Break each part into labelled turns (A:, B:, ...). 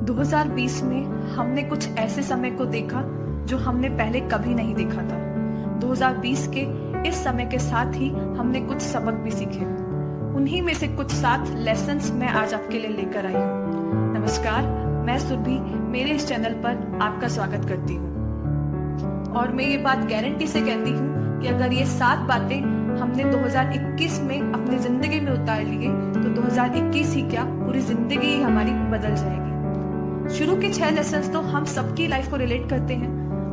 A: 2020 में हमने कुछ ऐसे समय को देखा जो हमने पहले कभी नहीं देखा था। 2020 के इस समय के साथ ही हमने कुछ सबक भी सीखे। उन्हीं में से कुछ 7 लेसन्स मैं आज आपके लिए लेकर आई हूँ। नमस्कार, मैं सुरभि मेरे इस चैनल पर आपका स्वागत करती हूँ और मैं ये बात गारंटी से कहती हूँ कि अगर ये 7 बातें हमने 2021 में अपनी जिंदगी में उतार लिए तो 2021 ही क्या पूरी जिंदगी ही हमारी बदल जाएगी। शुरू के 6 लेसन तो हम सबकी लाइफ को रिलेट करते हैं,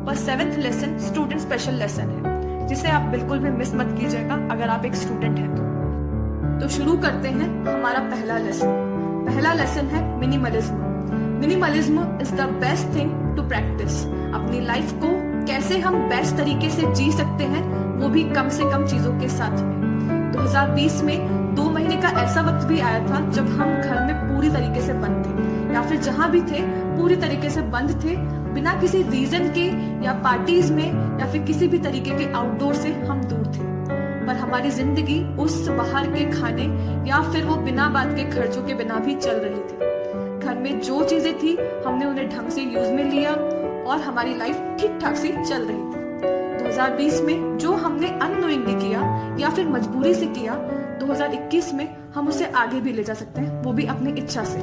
A: पर 7th lesson student special lesson है जिसे आप बिल्कुल भी मिस मत कीजिएगा अगर आप एक स्टूडेंट हैं तो शुरू करते हैं हमारा पहला लेसन। पहला लेसन है minimalism. Minimalism is the best thing to practice. अपनी लाइफ को कैसे हम बेस्ट तरीके से जी सकते हैं, वो भी कम से कम चीजों के साथ में। 2020 में 2 महीने का ऐसा वक्त भी आया था जब हम घर में पूरी तरीके से बंद थे, या फिर जहां भी थे पूरी तरीके से बंद थे, बिना किसी रीजन के या पार्टीज में या फिर किसी भी तरीके के आउटडोर से हम दूर थे। पर हमारी जिंदगी उस बाहर के खाने या फिर वो बिना बात के खर्चों के बिना भी चल रही थी। घर में जो चीजें थी हमने उन्हें ढंग से यूज में लिया और हमारी लाइफ ठीक ठाक से चल रही थी। 2020 में जो हमने अननोइंगली किया या फिर मजबूरी से किया, 2021 में हम उसे आगे भी ले जा सकते हैं, वो भी अपनी इच्छा से।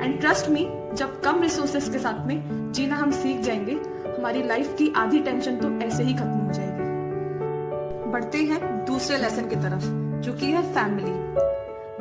A: एंड ट्रस्ट मी, जब कम रिसोर्सेस के साथ में जीना हम सीख जाएंगे, हमारी लाइफ की आधी टेंशन तो ऐसे ही खत्म हो जाएगी। बढ़ते हैं दूसरे लेसन की तरफ, जो कि है फैमिली।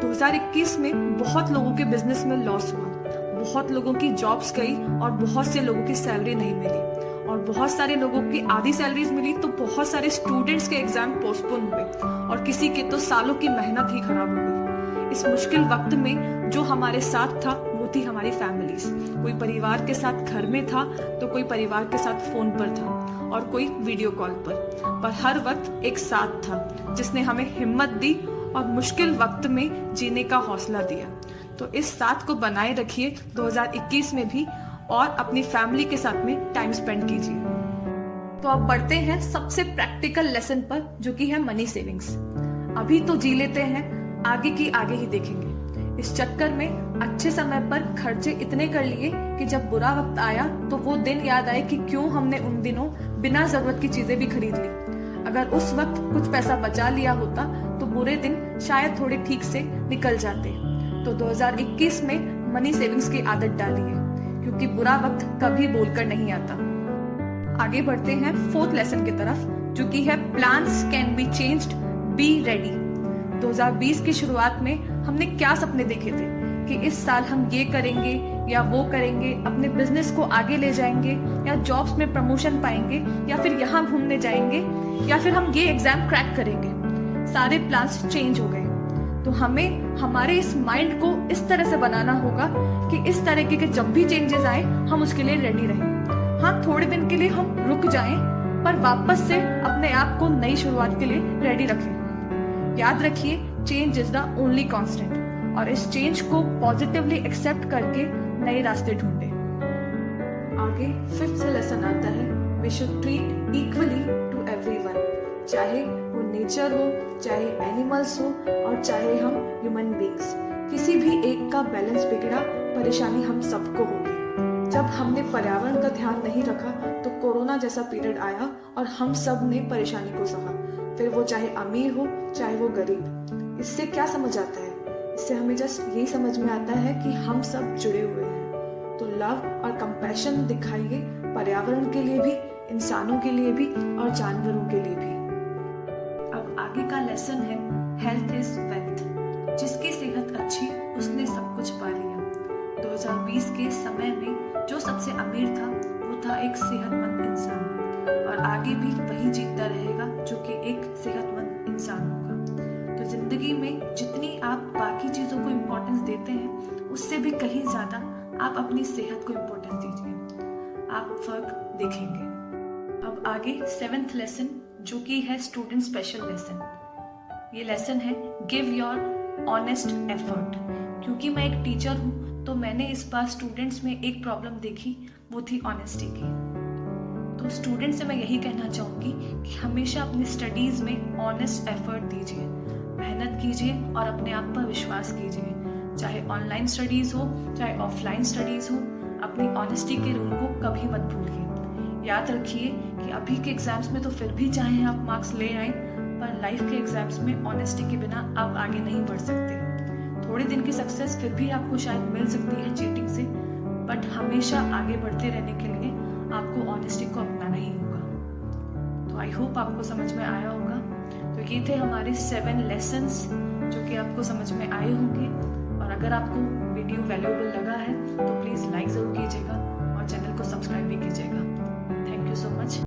A: 2021 में बहुत लोगों के बिजनेस में लॉस हुआ, बहुत लोगों की जॉब्स गई और बहुत से लोगों की सैलरी नहीं मिली, और बहुत सारे लोगों की आधी सैलरीज मिली तो बहुत सारे स्टूडेंट्स के एग्जाम पोस्टपोन हुए और किसी के तो सालों की मेहनत ही खराब हो गई। इस मुश्किल वक्त में जो हमारे साथ था वो थी हमारी फैमिलीज। कोई परिवार के साथ घर में था तो कोई परिवार के साथ फोन पर था और कोई वीडियो कॉल पर हर वक्त एक साथ था जिसने हमें हिम्मत दी और मुश्किल वक्त में जीने का हौसला दिया। तो इस साथ को बनाए रखिए 2021 में भी और अपनी फैमिली के साथ में टाइम स्पेंड कीजिए। तो अब बढ़ते हैं सबसे प्रैक्टिकल लेसन पर, जो कि है मनी सेविंग्स। अभी तो जी लेते हैं, आगे की आगे ही देखेंगे। इस चक्कर में अच्छे समय पर खर्चे इतने कर लिए कि जब बुरा वक्त आया तो वो दिन याद आए कि क्यों हमने उन दिनों बिना जरूरत की चीजें भी खरीद ली। अगर उस वक्त कुछ पैसा बचा लिया होता तो बुरे दिन शायद थोड़े ठीक से निकल जाते। तो 2021 में मनी सेविंग्स की आदत डालिए, क्योंकि बुरा वक्त कभी बोलकर नहीं आता। आगे बढ़ते हैं 4th लेसन की तरफ, जो कि है plans can be changed, be ready. 2020 की शुरुआत में हमने क्या सपने देखे थे कि इस साल हम ये करेंगे या वो करेंगे, अपने बिजनेस को आगे ले जाएंगे या जॉब्स में प्रमोशन पाएंगे या फिर यहाँ घूमने जाएंगे या फिर हम ये एग्जाम क्रैक करेंगे। सारे प्लान्स चेंज हो गए। तो हमें हमारे इस माइंड को इस तरह से बनाना होगा कि इस तरीके के जब भी चेंजेस आए हम उसके लिए रेडी रहें। हाँ, थोड़े दिन के लिए हम रुक जाएं, पर वापस से अपने आप को नई शुरुआत के लिए रेडी रखें। याद रखिए, change is the only constant, और इस चेंज को पॉजिटिवली एक्सेप्ट करके नए रास्ते ढूंढें। आगे 5th लेसन आता है, we should treat equally to everyone. चाहे वो नेचर हो, चाहे एनिमल्स हो और चाहे हम ह्यूमन बीइंग्स, किसी भी एक का बैलेंस बिगड़ा परेशानी हम सबको होगी। जब हमने पर्यावरण का ध्यान नहीं रखा तो कोरोना जैसा पीरियड आया और हम सब ने परेशानी को सहा, फिर वो चाहे अमीर हो चाहे वो गरीब। इससे क्या समझ आता है? इससे हमें जस्ट यही समझ में आता है कि हम सब जुड़े हुए हैं। तो लव और कंपैशन दिखाइए, पर्यावरण के लिए भी, इंसानों के लिए भी और जानवरों के लिए भी। अब आगे का लेसन है हेल्थ इज वेल्थ। जिसकी सेहत अच्छी उसने सब कुछ पा लिया। 2020 के समय में जो सबसे अमीर था वो था एक सेहतमंद इंसान, और आगे भी वही जीतता रहेगा जो कि एक सेहतमंद इंसान होगा। तो जिंदगी में जितनी आप बाकी चीजों को इम्पोर्टेंस देते हैं उससे भी कहीं ज्यादा आप अपनी सेहत को इम्पोर्टेंस दीजिए, आप फर्क देखेंगे। अब आगे 7th लेसन, जो कि है स्टूडेंट स्पेशल लेसन। ये लेसन है गिव योर ऑनेस्ट एफर्ट। क्योंकि मैं एक टीचर हूँ तो मैंने इस बार स्टूडेंट्स में एक प्रॉब्लम देखी, वो थी ऑनेस्टी की। तो स्टूडेंट से मैं यही कहना चाहूँगी कि हमेशा अपनी स्टडीज में ऑनेस्ट एफर्ट दीजिए, मेहनत कीजिए और अपने आप पर विश्वास कीजिए। चाहे ऑनलाइन स्टडीज हो चाहे ऑफलाइन स्टडीज हो, अपनी ऑनेस्टी के रूल को कभी मत भूलिए। याद रखिए कि अभी के एग्जाम्स में तो फिर भी चाहे आप मार्क्स ले आए, पर लाइफ के एग्जाम्स में ऑनेस्टी के बिना आप आगे नहीं बढ़ सकते। थोड़े दिन की सक्सेस फिर भी आपको शायद मिल सकती है चीटिंग से, बट हमेशा आगे बढ़ते रहने के लिए आपको ऑनेस्टी को अपनाना ही होगा। तो आई होप आपको समझ में आया होगा। तो ये थे हमारे 7 लेसन्स जो कि आपको समझ में आए होंगे। और अगर आपको वीडियो वैल्यूएबल लगा है तो प्लीज़ लाइक ज़रूर कीजिएगा और चैनल को सब्सक्राइब भी कीजिएगा। Thank you so much.